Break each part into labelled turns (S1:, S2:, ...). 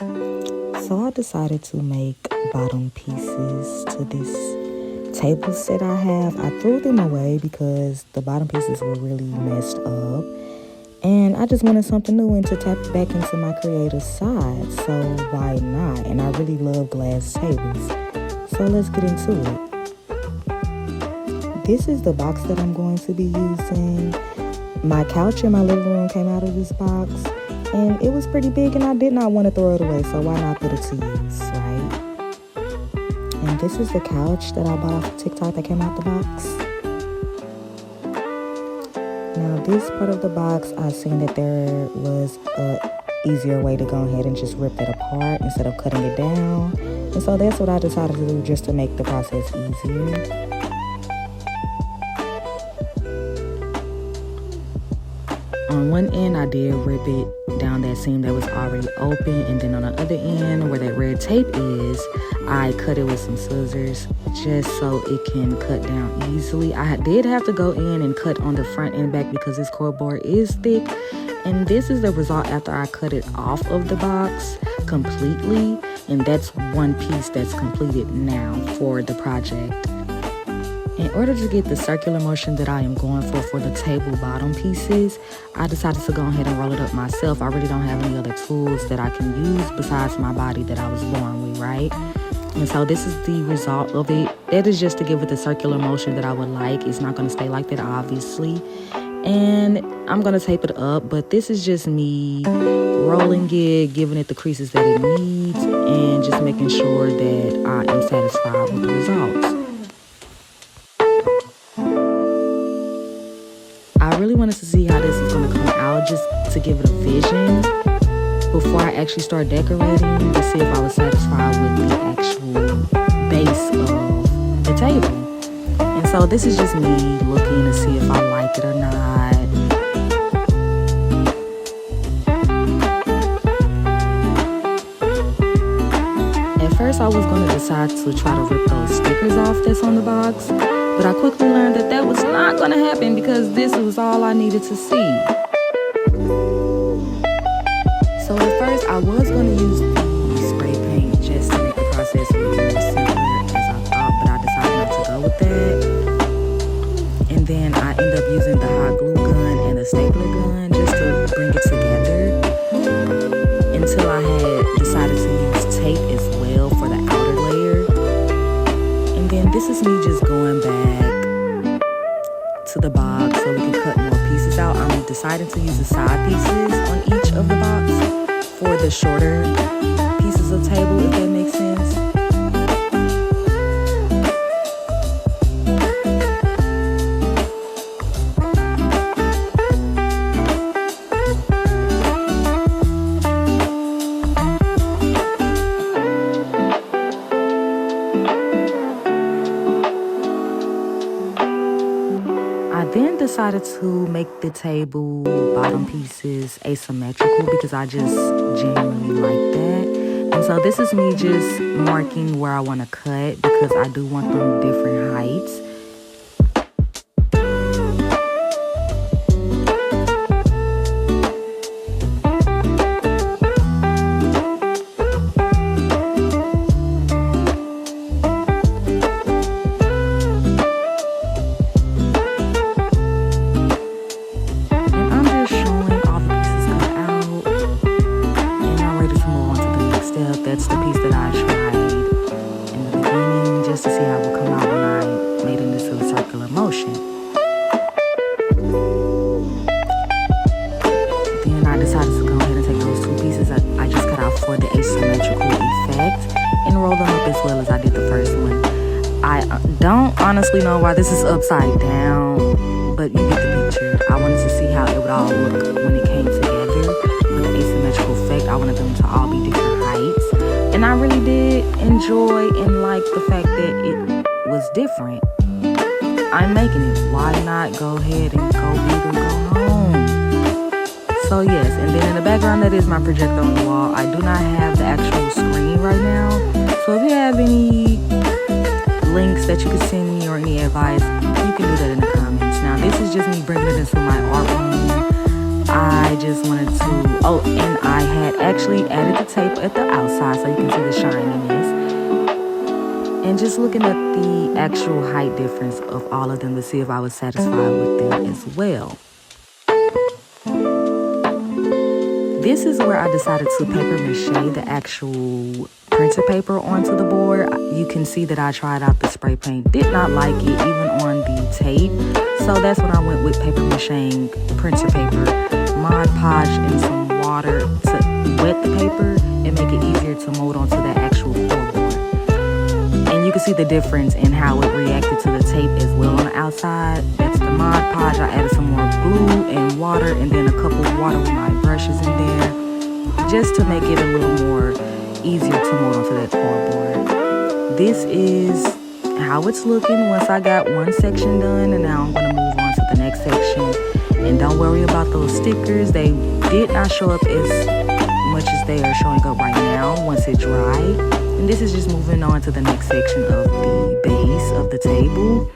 S1: So I decided to make bottom pieces to this table set I have. I threw them away because the bottom pieces were really messed up. And I just wanted something new and to tap back into my creative side. So why not? And I really love glass tables. So let's get into it. This is the box that I'm going to be using. My couch in my living room came out of this box. And it was pretty big and I did not want to throw it away, so why not put it to use, right? And this is the couch that I bought off of TikTok that came out the box. Now this part of the box, I seen that there was a easier way to go ahead and just rip it apart instead of cutting it down. And so that's what I decided to do just to make the process easier. On one end, I did rip it down that seam that was already open, and then on the other end, where that red tape is, I cut it with some scissors just so it can cut down easily. I did have to go in and cut on the front and back because this cardboard is thick, and this is the result after I cut it off of the box completely, and that's one piece that's completed now for the project. In order to get the circular motion that I am going for the table bottom pieces, I decided to go ahead and roll it up myself. I really don't have any other tools that I can use besides my body that I was born with, right? And so this is the result of it. That is just to give it the circular motion that I would like. It's not going to stay like that, obviously. And I'm going to tape it up, but this is just me rolling it, giving it the creases that it needs, and just making sure that I am satisfied with the results. I really wanted to see how this is going to come out, just to give it a vision before I actually start decorating, to see if I was satisfied with the actual base of the table. And so this is just me looking to see if I like it or not. At first I was going to decide to try to rip those stickers off that's on the box, but I quickly learned that that was not going to happen because this was all I needed to see. So at first I was going to use the spray paint just to make the process a little more simpler as I thought, but I decided not to go with that. And then I ended up using the hot glue gun and the stapler gun just to bring it together until I had decided to use tape as well for the outer layer. And then this is me just going back to the box so we can cut more pieces out. I'm deciding to use the side pieces on each of the box for the shorter pieces of table, if that makes sense. I then decided to make the table bottom pieces asymmetrical because I just genuinely like that. And so this is me just marking where I want to cut because I do want them different heights. That's the piece that I tried in the beginning just to see how it would come out when I made it into a circular motion. Then I decided to go ahead and take those two pieces I just cut out for the asymmetrical effect and roll them up as well as I did the first one. I don't honestly know why this is upside down, but you get the picture. I wanted to see how it would all look when it came together for the asymmetrical effect. I wanted them to all be different heights. And I really did enjoy and like the fact that it was different. I'm making it. Why not go ahead and go big or go home? So yes, and then in the background, that is my projector on the wall. I do not have the actual screen right now. So if you have any links that you can send me or any advice, you can do that in the comments. Now this is just me bringing it into my art room I just wanted to, oh, and I had actually added the tape at the outside so you can see the shininess. And just looking at the actual height difference of all of them to see if I was satisfied with them as well. This is where I decided to paper mache the actual printer paper onto the board. You can see that I tried out the spray paint, did not like it even on the tape. So that's when I went with paper mache printer paper, Mod Podge and some water to wet the paper and make it easier to mold onto the actual core board. And you can see the difference in how it reacted to the tape as well on the outside. That's the Mod Podge. I added some more glue and water and then a couple of water with my brushes in there just to make it a little more easier to mold onto that core board. This is how it's looking once I got one section done, and now I'm going to move on to the next section. And don't worry about those stickers. They did not show up as much as they are showing up right now once it dried. And this is just moving on to the next section of the base of the table.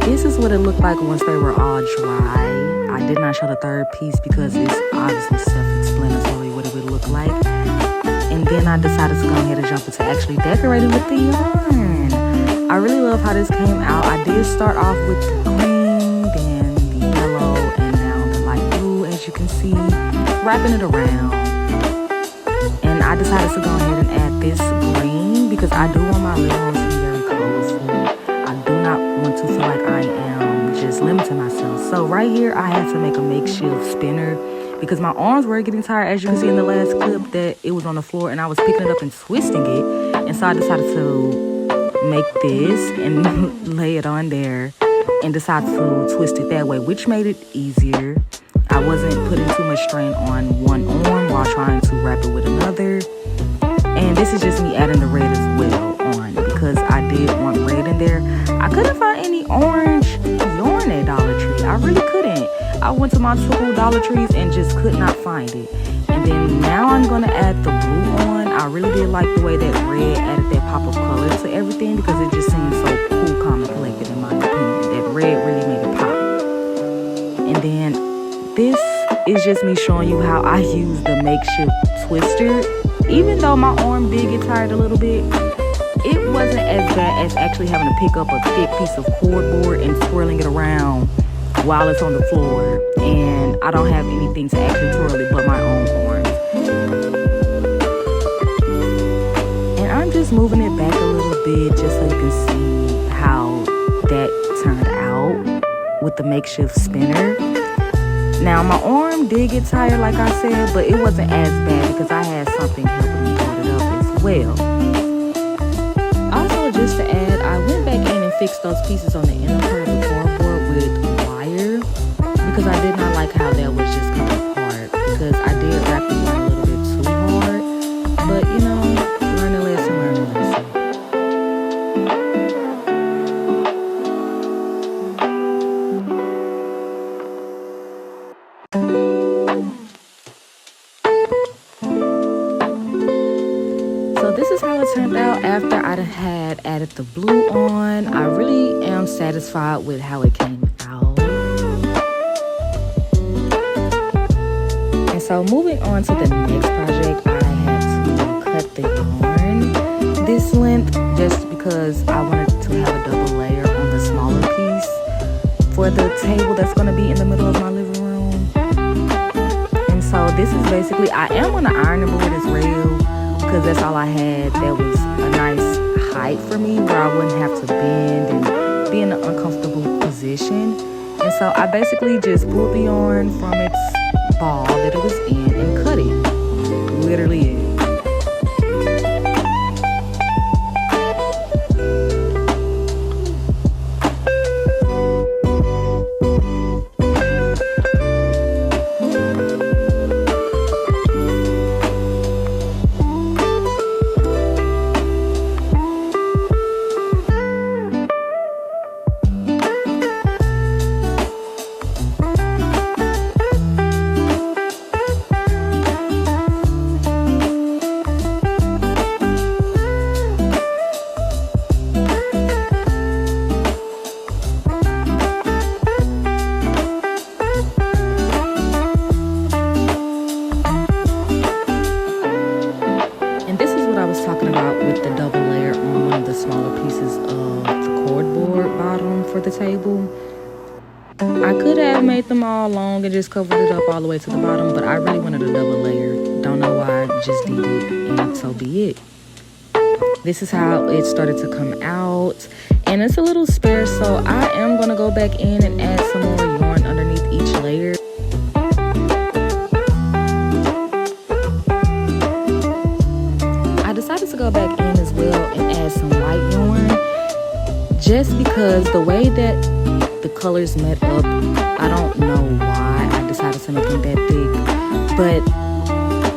S1: This is what it looked like once they were all dry. I did not show the third piece because it's obviously self-explanatory what it would look like. And then I decided to go ahead and jump into actually decorating with the yarn. I really love how this came out. I did start off with the green, then the yellow, and now the light blue, as you can see, wrapping it around. And I decided to go ahead and add this green because I do want my living room to be very colorful. I do not want to feel like I am just limiting myself. So right here, I had to make a makeshift spinner because my arms were getting tired, as you can see in the last clip, that it was on the floor and I was picking it up and twisting it. And so I decided to make this and lay it on there and decide to twist it that way, which made it easier. I wasn't putting too much strain on one arm while trying to wrap it with another. And this is just me adding the red as well on because I did want red in there. I couldn't find any orange yarn at Dollar Tree. I really couldn't. I went to my typical Dollar Trees and just could not find it. And then now I'm going to add the blue on. I really did like the way that red added that pop of color to everything because it just seemed so cool, calm, and collected in my opinion. That red really made it pop. And then this is just me showing you how I use the makeshift twister. Even though my arm did get tired a little bit, it wasn't as bad as actually having to pick up a thick piece of cardboard and swirling it around while it's on the floor. And I don't have anything to actually twirl it but my own arms. And I'm just moving it back a little bit just so you can see how that turned out with the makeshift spinner. Now my arm did get tired like I said, but it wasn't as bad because I had something helping me hold it up as well. Also, just to add, I went back in and fixed those pieces on the inner part of the cardboard with wire because I did not like how that was just coming apart because I did wrap the yarn a little bit too hard. But you know, learn a lesson, learn a lesson. So this is how it turned out after I had added the blue on. I really am satisfied with how it came out. And so moving on to the next project, I had to cut the yarn this length just because I wanted to have a double layer on the smaller piece for the table that's going to be in the middle of my living room. And so this is basically, I am going to iron the board as well, because that's all I had that was a nice height for me where I wouldn't have to bend and be in an uncomfortable position. And so I basically just pulled the yarn from its ball that it was in and cut it. Literally it. I could have made them all long and just covered it up all the way to the bottom, but I really wanted a double layer. Don't know why, just did it, and so be it. This is how it started to come out, and it's a little sparse, so I am gonna go back in and add some more yarn underneath each layer. I decided to go back in as well and add some white yarn, just because the way that the colors met up, I don't know why I decided to make them that thick, but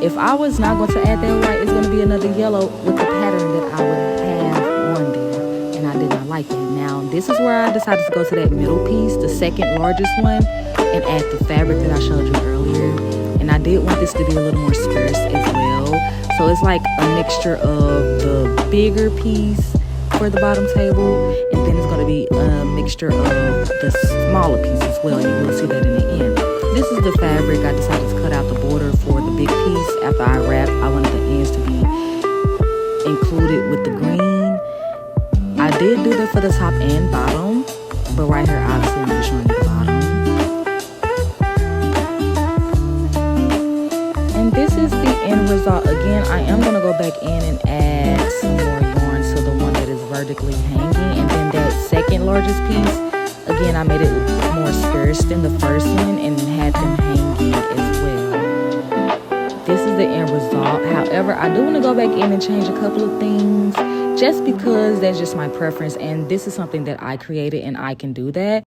S1: if I was not going to add that white, it's going to be another yellow with the pattern that I would have on there, and I did not like it. Now, this is where I decided to go to that middle piece, the second largest one, and add the fabric that I showed you earlier, and I did want this to be a little more sparse as well, so it's like a mixture of the bigger piece for the bottom table, and then it's going to be a mixture of the smaller piece as well. You will see that in the end. This is the fabric. I decided to cut out the border for the big piece. After I wrapped, I wanted the ends to be included with the green. I did do that for the top and bottom, but right here obviously I'm just showing you the bottom. And this is the end result. Again, I am going to go back in and add some more yarn to the one that is vertically hanging, and then that second largest piece, again, I made it more sparse than the first one and had them hanging as well. This is the end result. However, I do want to go back in and change a couple of things, just because that's just my preference, and this is something that I created and I can do that.